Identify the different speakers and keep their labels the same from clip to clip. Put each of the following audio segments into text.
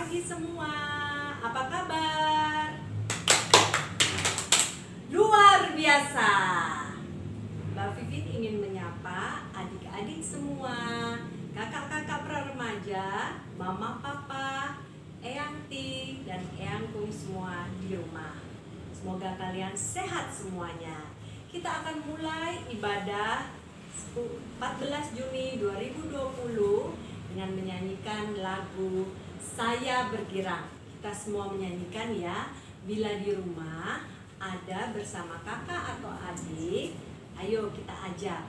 Speaker 1: pagi semua. Apa kabar? Luar biasa. Mbak Vivin ingin menyapa adik-adik semua, kakak-kakak remaja, mama papa, eyang ti dan eyangku semua di rumah. Semoga kalian sehat semuanya. Kita akan mulai ibadah 14 Juni 2020 dengan menyanyikan lagu Saya Bergirang. Kita semua menyanyikan ya. Bila di rumah ada bersama kakak atau adik, ayo kita ajak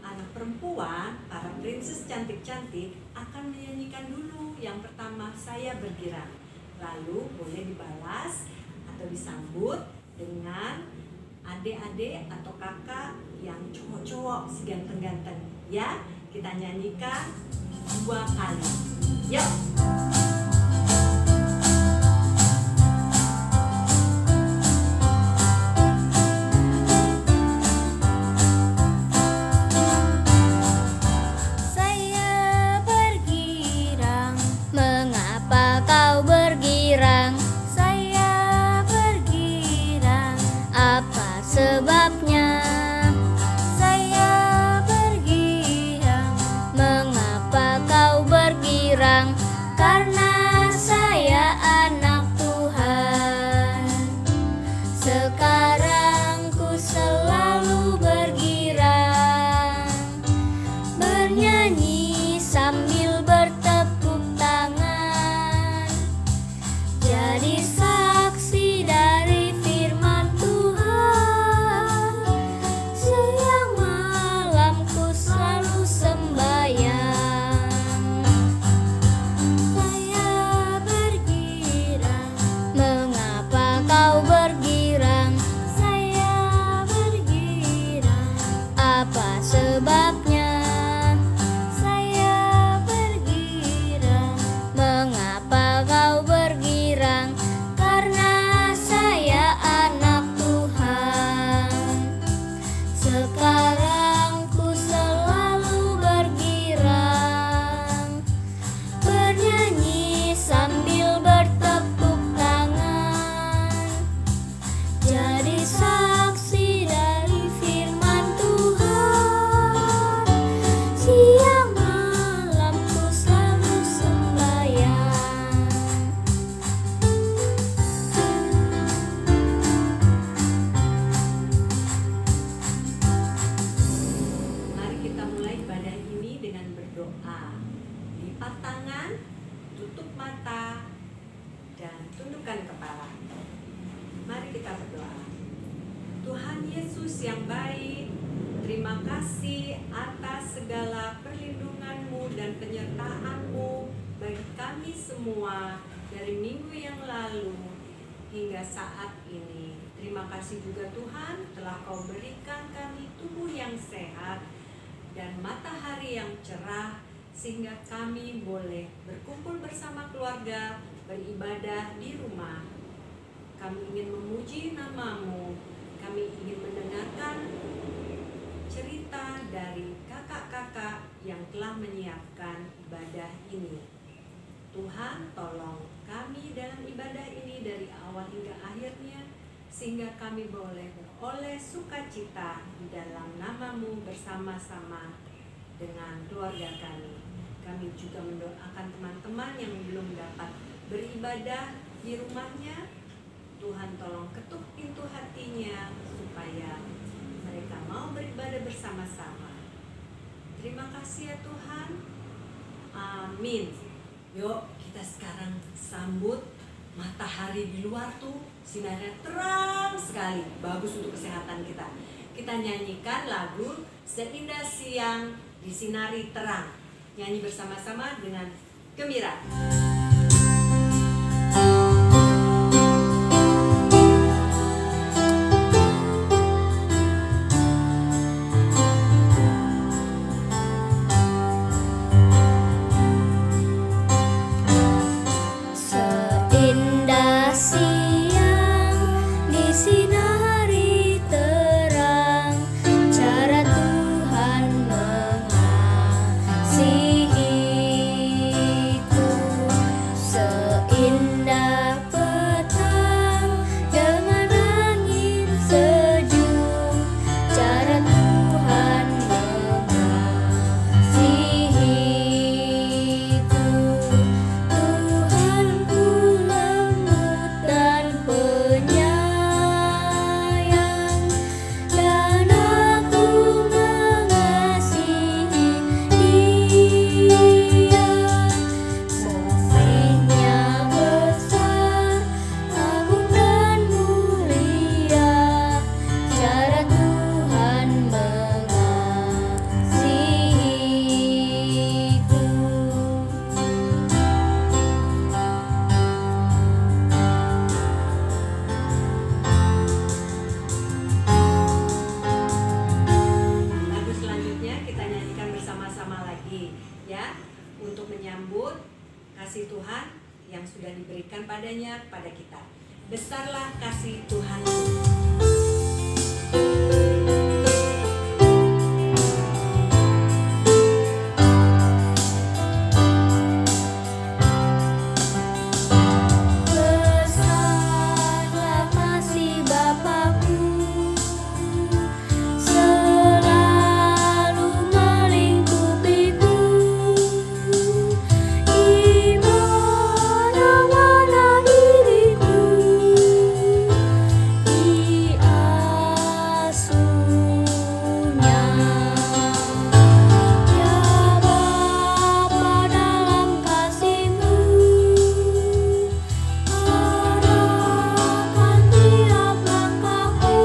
Speaker 1: anak perempuan, para princess cantik-cantik akan menyanyikan dulu. Yang pertama Saya Bergirang. Lalu boleh dibalas atau disambut dengan adik-adik atau kakak yang cowok-cowok si ganteng-ganteng ya. Kita nyanyikan 2 kali. Yuk.
Speaker 2: Saya bergirang, mengapa kau bergirang? Saya bergirang, apa sebabnya? Saya bergirang, mengapa kau bergirang? Karena saya anak Tuhan. Sekarang ku selalu bergirang, bernyanyi sambil bertepuk tangan, jadi saksi dari firman Tuhan. Siang malam ku selalu sembahyang. Saya bergirang, mengapa kau bergirang? Saya bergirang, apa sebabnya? Saya bergirang, mengapa kau bergirang? Karena saya anak Tuhan. Sekarang ku selalu bergirang, bernyanyi sambil bertepuk tangan, jadi saksi dari firman Tuhan. Siang malam ku selalu sembahyang.
Speaker 1: Mari kita mulai ibadah ini dengan berdoa. Lipat tangan, tutup mata, dan tundukkan kepala. Mari kita berdoa. Tuhan Yesus yang baik, terima kasih atas segala perlindungan-Mu dan penyertaan-Mu bagi kami semua dari minggu yang lalu hingga saat ini. Terima kasih juga Tuhan telah Kau berikan kami tubuh yang sehat dan matahari yang cerah sehingga kami boleh berkumpul bersama keluarga, beribadah di rumah. Kami ingin memuji nama-Mu, kami ingin mendengarkan cerita dari kakak-kakak yang telah menyiapkan ibadah ini. Tuhan, tolong kami dalam ibadah ini dari awal hingga akhirnya, sehingga kami boleh beroleh sukacita di dalam nama-Mu bersama-sama dengan keluarga kami. Kami juga mendoakan teman-teman yang belum dapat beribadah di rumahnya. Tuhan tolong ketuk pintu hatinya supaya mereka mau beribadah bersama-sama. Terima kasih ya Tuhan. Amin. Yuk kita sekarang sambut matahari di luar tuh, sinarnya terang sekali, bagus untuk kesehatan kita. Kita nyanyikan lagu Seindah Siang Disinari Terang. Nyanyi bersama-sama dengan gembira.
Speaker 2: Seindah siang disinari terang, cara Tuhan mengasihiku.
Speaker 1: kasih Tuhan yang sudah diberikan padanya kepada kita. Besarlah kasih Tuhan.
Speaker 2: Besarlah kasih Bapa-Ku, selalu melingkupiku. Di mana-mana diriku diasuhnya. Ya Bapa, dalam kasih-Mu arahkan tiap langkahku.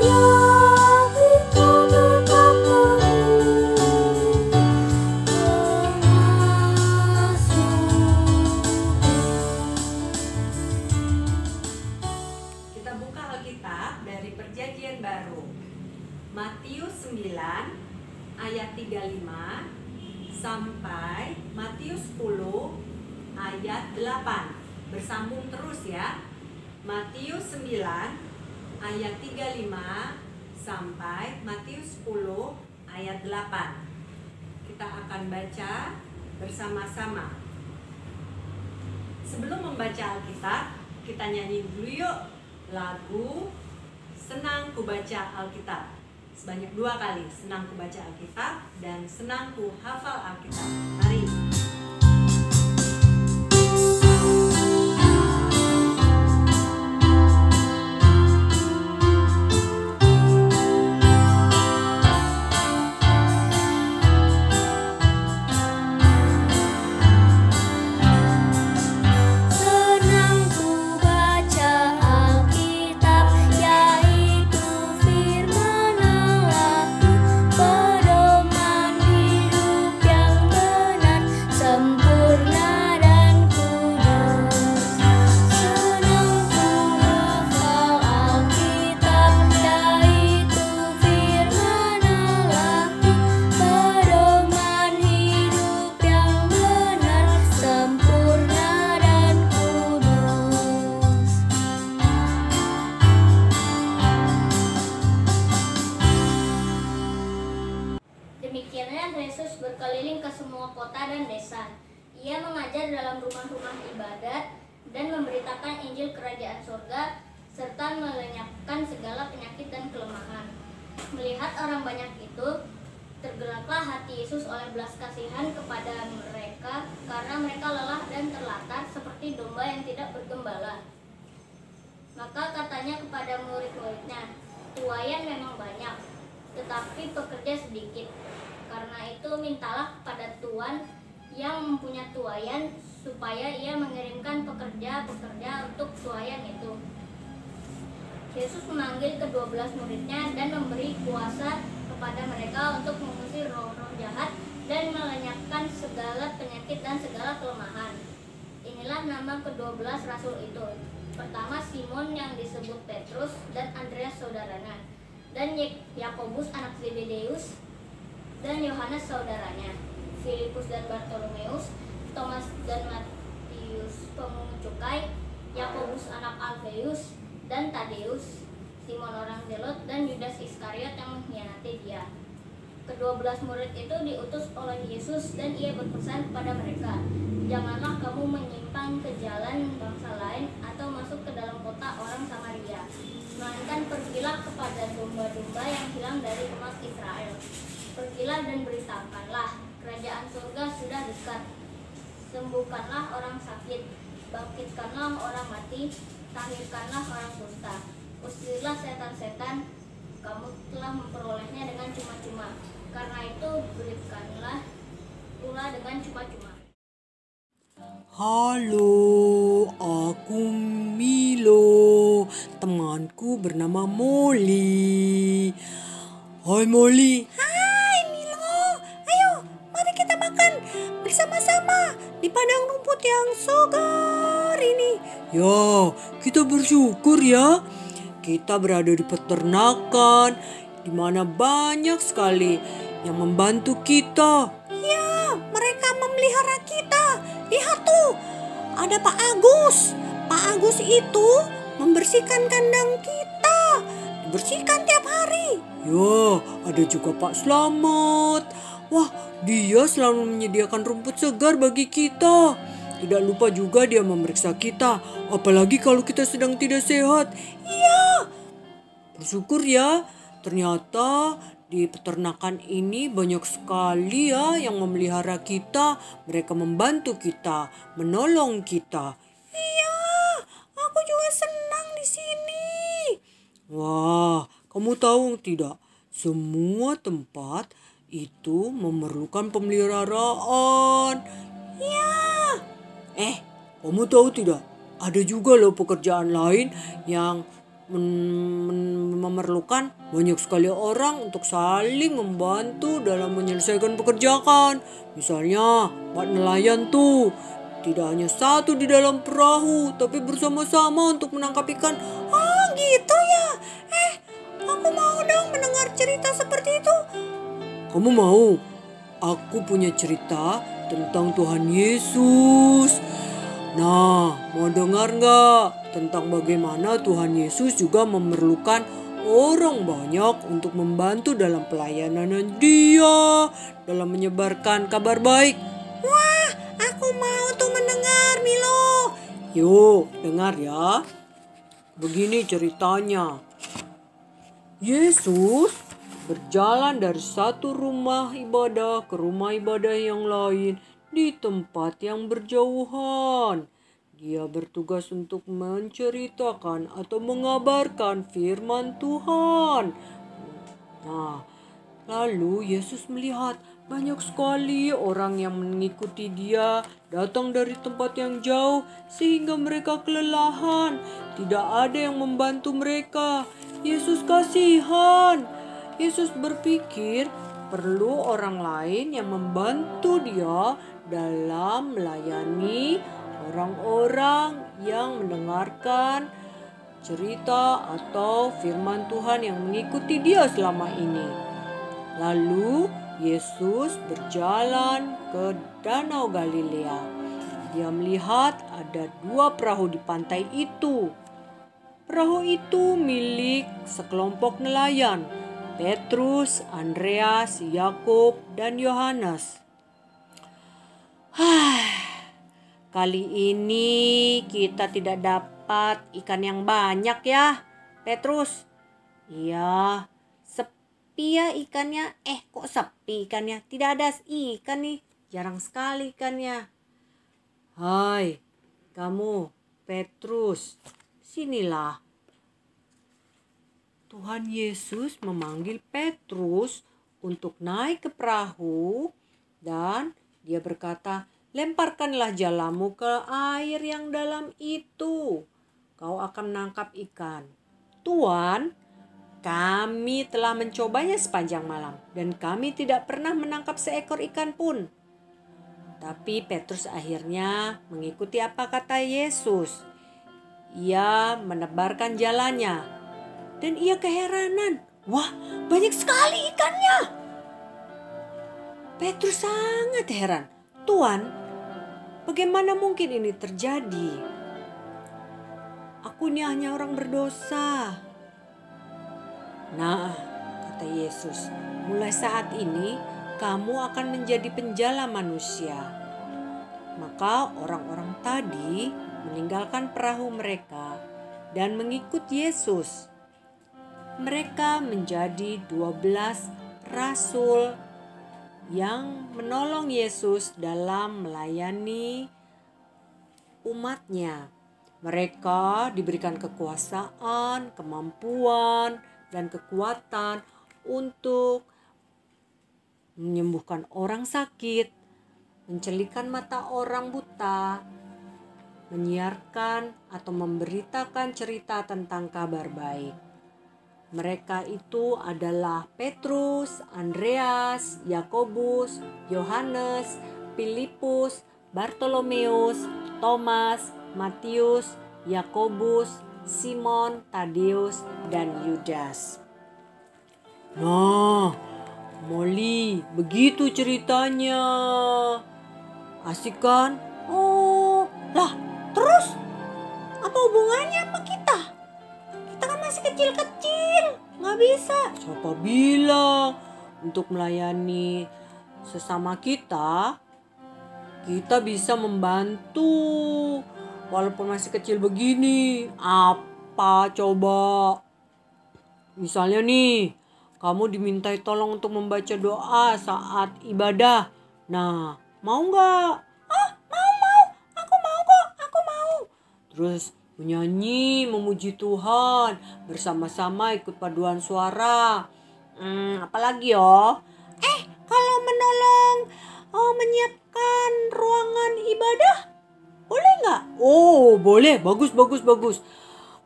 Speaker 2: Yang Engkau tetap
Speaker 1: Kita buka Alkitab dari Perjanjian Baru. Matius 9 ayat 35 sampai Matius 10 ayat 8. Bersambung terus ya. Matius 9 ayat 35 sampai Matius 10 ayat 8. Kita akan baca bersama-sama. Sebelum membaca Alkitab, kita nyanyi dulu yuk lagu Senang Ku Baca Alkitab. Sebanyak 2 kali, senang ku baca Alkitab dan senang ku hafal Alkitab. Mari.
Speaker 2: Senang ku baca Alkitab, yaitu firman Allah-Ku, pedoman hidup yang benar, sempurna dan kudus. Senang ku hafal Alkitab, yaitu firman Allah-Ku, pedoman hidup yang benar, sempurna dan kudus.
Speaker 3: Demikianlah Yesus berkeliling ke semua kota dan desa. Ia mengajar dalam rumah-rumah ibadat dan memberitakan Injil Kerajaan Surga serta melenyapkan segala penyakit dan kelemahan. Melihat orang banyak itu, tergeraklah hati Yesus oleh belas kasihan kepada mereka karena mereka lelah dan terlantar seperti domba yang tidak bergembala. Maka katanya kepada murid-muridnya, "Tuaian memang banyak, tetapi pekerja sedikit. Karena itu mintalah kepada Tuan yang mempunyai tuaian supaya ia mengirimkan pekerja-pekerja untuk tuaian itu." Yesus memanggil ke-12 muridnya dan memberi kuasa kepada mereka untuk mengusir roh-roh jahat dan melenyapkan segala penyakit dan segala kelemahan. Inilah nama ke-12 rasul itu. Pertama, Simon yang disebut Petrus dan Andreas saudaranya, dan Yakobus anak Zebedeus dan Yohanes saudaranya, Filipus dan Bartolomeus, Thomas dan Matius pemungut cukai, Yakobus anak Alfeus dan Tadeus, Simon orang Zelot, dan Yudas Iskariot yang mengkhianati dia. Ke-12 murid itu diutus oleh Yesus dan ia berpesan kepada mereka, "Janganlah kamu menyimpang ke jalan bangsa lain atau masuk ke dalam kota orang Samaria, melainkan pergilah kepada domba-domba yang hilang dari umat Israel. Pergilah dan beritakanlah, kerajaan surga sudah dekat. Sembuhkanlah orang sakit, bangkitkanlah orang mati, tahirkanlah orang kusta, usirlah setan-setan, kamu telah memperolehnya dengan cuma-cuma. Karena itu berikanlah pula dengan cuma-cuma."
Speaker 4: Halo, aku Milo. Temanku bernama Molly. Hai Molly. Hai Milo. Ayo, mari kita makan bersama-sama di padang rumput yang segar ini. Ya, kita bersyukur ya. Kita berada di peternakan di mana banyak sekali yang membantu kita. Ya, mereka memelihara kita. Lihat tuh, ada Pak Agus. Pak Agus itu membersihkan kandang kita. Dibersihkan tiap hari. Ya, ada juga Pak Slamet. Wah, dia selalu menyediakan rumput segar bagi kita. Tidak lupa juga dia memeriksa kita, apalagi kalau kita sedang tidak sehat. Iya, bersyukur ya. Ternyata di peternakan ini banyak sekali ya yang memelihara kita. Mereka membantu kita, menolong kita. Iya, aku juga senang di sini. Wah, kamu tahu tidak? Semua tempat itu memerlukan pemeliharaan. Ya. Kamu tahu tidak? Ada juga loh pekerjaan lain yang memerlukan banyak sekali orang untuk saling membantu dalam menyelesaikan pekerjaan. Misalnya, Pak nelayan tuh tidak hanya satu di dalam perahu, tapi bersama-sama untuk menangkap ikan. Oh gitu ya? Aku mau dong mendengar cerita seperti itu. Kamu mau? Aku punya cerita tentang Tuhan Yesus. Nah, mau dengar nggak tentang bagaimana Tuhan Yesus juga memerlukan orang banyak untuk membantu dalam pelayanan Dia, dalam menyebarkan kabar baik? Wah, aku mau tuh mendengar, Milo. Yuk, dengar ya. Begini ceritanya. Yesus berjalan dari satu rumah ibadah ke rumah ibadah yang lain di tempat yang berjauhan. Dia bertugas untuk menceritakan atau mengabarkan firman Tuhan. Nah, lalu Yesus melihat banyak sekali orang yang mengikuti dia datang dari tempat yang jauh sehingga mereka kelelahan. Tidak ada yang membantu mereka. Yesus kasihan. Yesus berpikir perlu orang lain yang membantu dia dalam melayani orang-orang yang mendengarkan cerita atau firman Tuhan yang mengikuti dia selama ini. Lalu Yesus berjalan ke Danau Galilea. Dia melihat ada 2 perahu di pantai itu. Perahu itu milik sekelompok nelayan, Petrus, Andreas, Yakub, dan Yohanes. Kali ini kita tidak dapat ikan yang banyak ya, Petrus. Iya, sepi ya ikannya. Kok sepi ikannya? Tidak ada ikan nih, jarang sekali ikannya. Hai, kamu, Petrus, sinilah. Tuhan Yesus memanggil Petrus untuk naik ke perahu dan dia berkata, lemparkanlah jalamu ke air yang dalam itu. Kau akan menangkap ikan. Tuan, kami telah mencobanya sepanjang malam dan kami tidak pernah menangkap seekor ikan pun. Tapi Petrus akhirnya mengikuti apa kata Yesus. Ia menebarkan jalannya. Dan ia keheranan. Wah, banyak sekali ikannya. Petrus sangat heran. Tuan, bagaimana mungkin ini terjadi? Aku ini hanya orang berdosa. Nah, kata Yesus, mulai saat ini kamu akan menjadi penjala manusia. Maka orang-orang tadi meninggalkan perahu mereka dan mengikut Yesus. Mereka menjadi 12 rasul yang menolong Yesus dalam melayani umatnya. Mereka diberikan kekuasaan, kemampuan, dan kekuatan untuk menyembuhkan orang sakit, mencelikan mata orang buta, menyiarkan atau memberitakan cerita tentang kabar baik. Mereka itu adalah Petrus, Andreas, Yakobus, Yohanes, Filipus, Bartolomeus, Thomas, Matius, Yakobus, Simon, Tadeus, dan Yudas. Nah, Molly, begitu ceritanya. Asik kan? Oh, lah terus apa hubungannya sama kita? Kita kan masih kecil-kecil, nggak bisa. Siapa bilang untuk melayani sesama kita bisa membantu walaupun masih kecil begini. Apa coba? Misalnya nih, kamu dimintai tolong untuk membaca doa saat ibadah. Nah, mau nggak? Ah, mau. Aku mau. Terus menyanyi, memuji Tuhan, bersama-sama ikut paduan suara. Apalagi yo? Kalau menolong menyiapkan ruangan ibadah, boleh nggak? Oh, boleh. Bagus.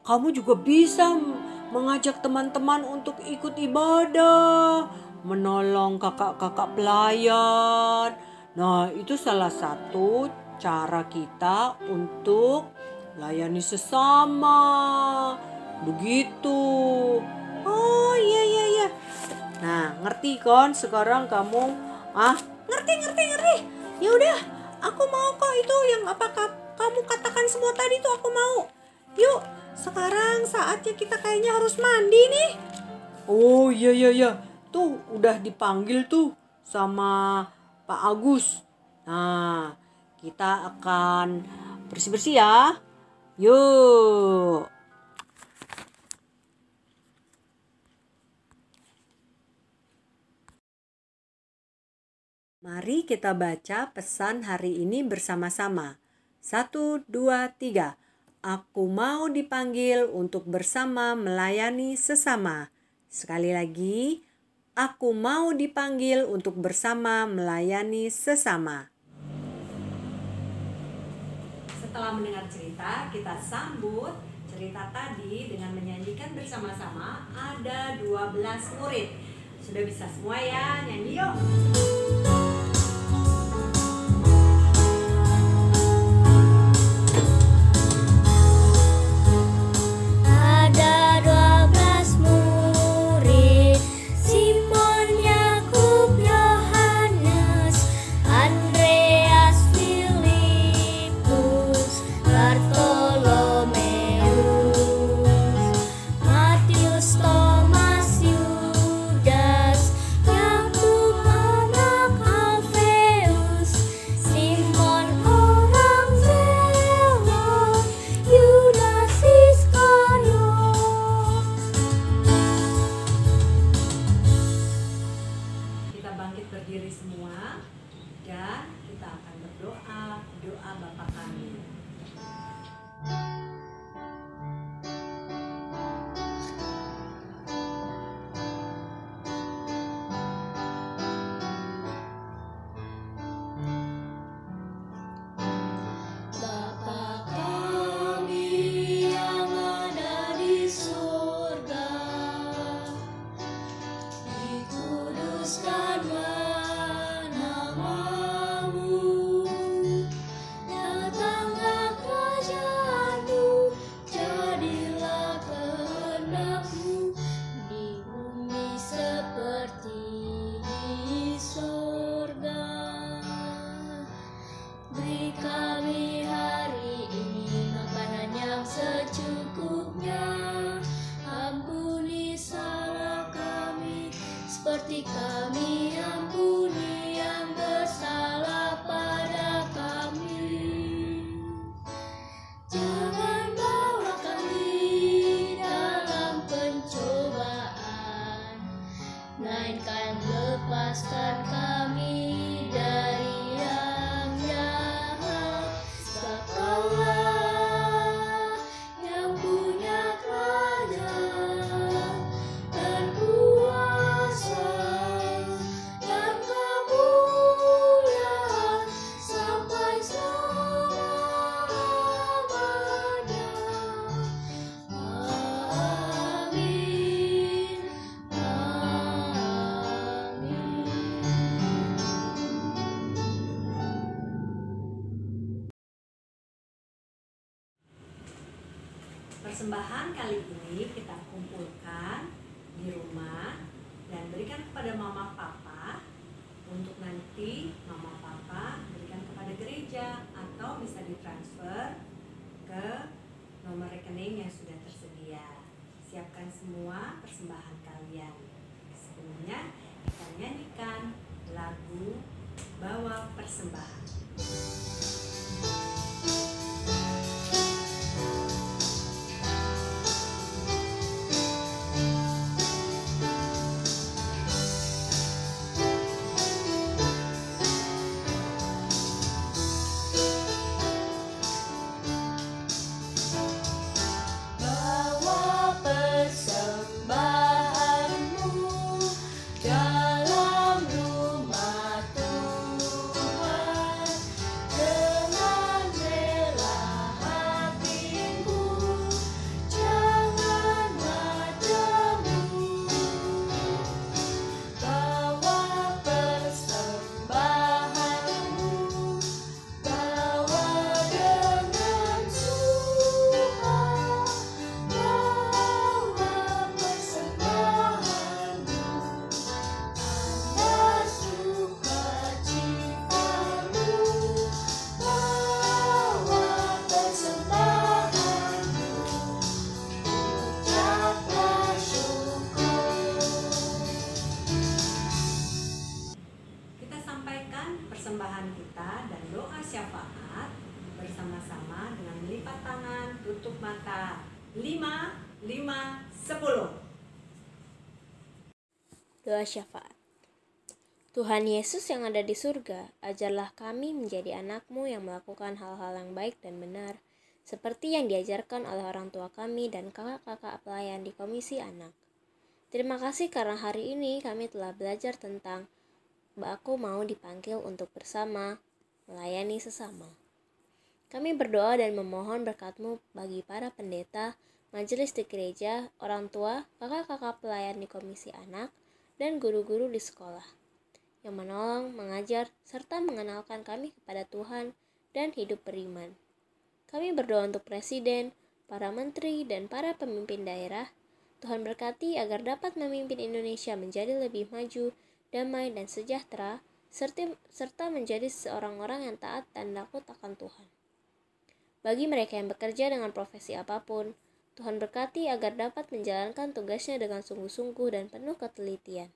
Speaker 4: Kamu juga bisa mengajak teman-teman untuk ikut ibadah, menolong kakak-kakak pelayan. Nah, itu salah satu cara kita untuk layani sesama. Begitu. Oh, iya. Nah, ngerti kan sekarang kamu? Ngerti. Ya udah, aku mau kok itu yang apa kamu katakan semua tadi tuh aku mau. Yuk, sekarang saatnya kita kayaknya harus mandi nih. Oh iya. Tuh udah dipanggil tuh sama Pak Agus. Nah, kita akan bersih-bersih ya. Yuk. Mari kita baca pesan hari ini bersama-sama. 1, 2, 3. Aku mau dipanggil untuk bersama melayani sesama. Sekali lagi, aku mau dipanggil untuk bersama melayani sesama.
Speaker 1: Setelah mendengar cerita, kita sambut cerita tadi dengan menyanyikan bersama-sama. Ada 12 murid. Sudah bisa semua ya? Nyanyi yuk! Berdiri semua dan kita akan berdoa doa Bapa kami.
Speaker 2: Seperti kami ampuni yang bersalah pada kami. Jangan bawa kami dalam pencobaan, melainkan lepaskan kami dari yang jahat. Sebab Kaulah yang punya kerajaan dan kuasa dan kemuliaan sampai selama-lamanya. Amin.
Speaker 1: Persembahan kali ini kita kumpulkan di rumah dan berikan kepada mama papa untuk nanti mama papa berikan kepada gereja. semua persembahan kalian. Sebelumnya kita nyanyikan lagu Bawa Persembahan.
Speaker 2: Bawa persembahanmu dalam rumah Tuhan dengan rela hatimu, jangan madamu. Bawa persembahanmu, bawa dengan suka. Bawa persembahanmu, tanda sukacitamu. Bawa persembahanmu, ucaplah syukur.
Speaker 1: Kita sampaikan persembahan kita dan doa syafaat bersama-sama dengan melipat tangan, tutup mata. 5, 5, 10.
Speaker 5: Doa syafaat. Tuhan Yesus yang ada di surga, ajarlah kami menjadi anak-Mu yang melakukan hal-hal yang baik dan benar, seperti yang diajarkan oleh orang tua kami dan kakak-kakak pelayan di Komisi Anak. Terima kasih karena hari ini kami telah belajar tentang aku mau dipanggil untuk bersama, melayani sesama. Kami berdoa dan memohon berkat-Mu bagi para pendeta, majelis di gereja, orang tua, kakak-kakak pelayan di Komisi Anak, dan guru-guru di sekolah, yang menolong, mengajar, serta mengenalkan kami kepada Tuhan dan hidup beriman. Kami berdoa untuk Presiden, para menteri, dan para pemimpin daerah. Tuhan berkati agar dapat memimpin Indonesia menjadi lebih maju, damai, dan sejahtera, serta menjadi seorang orang yang taat dan takut akan Tuhan. Bagi mereka yang bekerja dengan profesi apapun, Tuhan berkati agar dapat menjalankan tugasnya dengan sungguh-sungguh dan penuh ketelitian.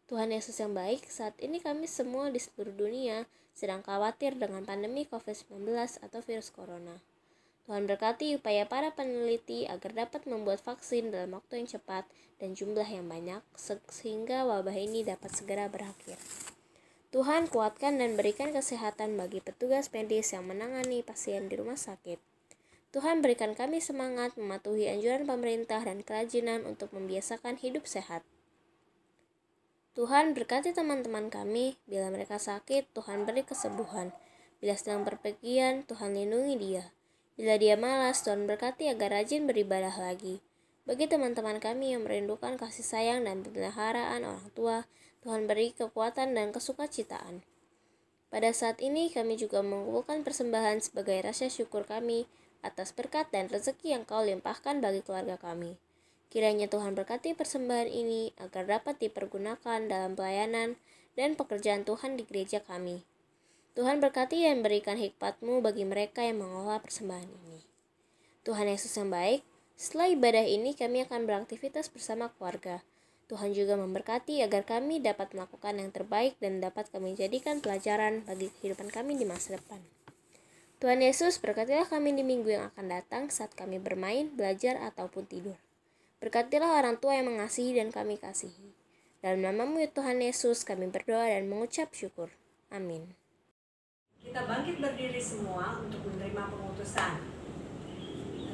Speaker 5: Tuhan Yesus yang baik, saat ini kami semua di seluruh dunia sedang khawatir dengan pandemi COVID-19 atau virus corona. Tuhan berkati upaya para peneliti agar dapat membuat vaksin dalam waktu yang cepat dan jumlah yang banyak, sehingga wabah ini dapat segera berakhir. Tuhan kuatkan dan berikan kesehatan bagi petugas medis yang menangani pasien di rumah sakit. Tuhan berikan kami semangat mematuhi anjuran pemerintah dan kerajinan untuk membiasakan hidup sehat. Tuhan berkati teman-teman kami, bila mereka sakit, Tuhan beri kesembuhan. Bila sedang berpergian, Tuhan lindungi dia. Bila dia malas, Tuhan berkati agar rajin beribadah lagi. Bagi teman-teman kami yang merindukan kasih sayang dan pemeliharaan orang tua, Tuhan beri kekuatan dan kesukacitaan. Pada saat ini kami juga mengumpulkan persembahan sebagai rasa syukur kami atas berkat dan rezeki yang Kau limpahkan bagi keluarga kami. Kiranya Tuhan berkati persembahan ini agar dapat dipergunakan dalam pelayanan dan pekerjaan Tuhan di gereja kami. Tuhan berkati dan berikan hikmat-Mu bagi mereka yang mengolah persembahan ini. Tuhan Yesus yang baik, setelah ibadah ini kami akan beraktivitas bersama keluarga. Tuhan juga memberkati agar kami dapat melakukan yang terbaik dan dapat kami jadikan pelajaran bagi kehidupan kami di masa depan. Tuhan Yesus, berkatilah kami di minggu yang akan datang saat kami bermain, belajar, ataupun tidur. Berkatilah orang tua yang mengasihi dan kami kasihi. Dalam nama-Mu ya Tuhan Yesus, kami berdoa dan mengucap syukur. Amin.
Speaker 1: Kita bangkit berdiri semua untuk menerima pengutusan.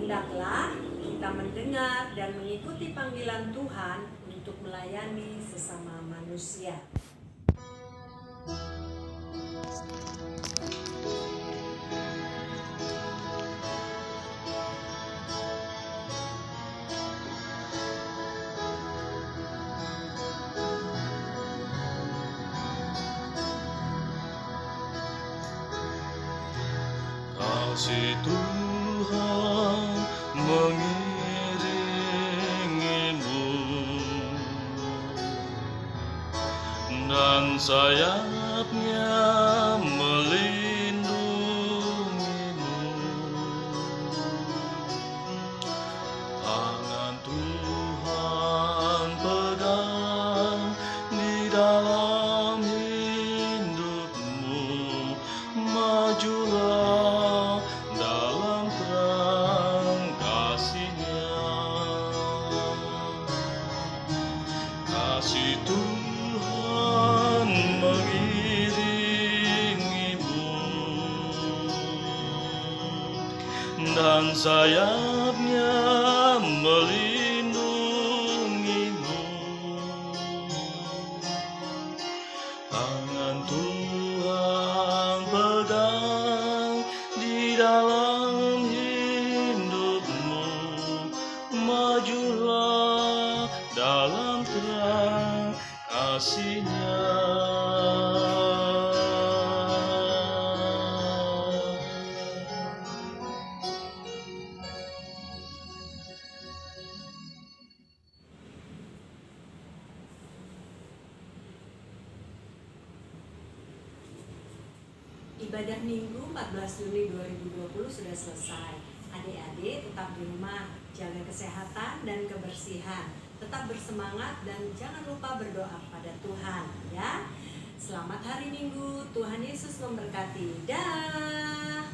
Speaker 1: Hendaklah kita mendengar dan mengikuti panggilan Tuhan untuk melayani sesama manusia.
Speaker 6: Kasih Tuhan mengiringimu dan sayapnya melindungimu. Tangan Tuhan kasih Tuhan mengiringimu dan sayapnya melindungimu. Tangan Tuhan pegang di dalam hidupmu. Majulah dalam terang kasih-Nya.
Speaker 1: Ibadah Minggu 14 Juni 2020 sudah selesai. Adik-adik tetap di rumah, jaga kesehatan dan kebersihan. Tetap bersemangat dan jangan lupa berdoa pada Tuhan ya. Selamat hari Minggu, Tuhan Yesus memberkati. Dah.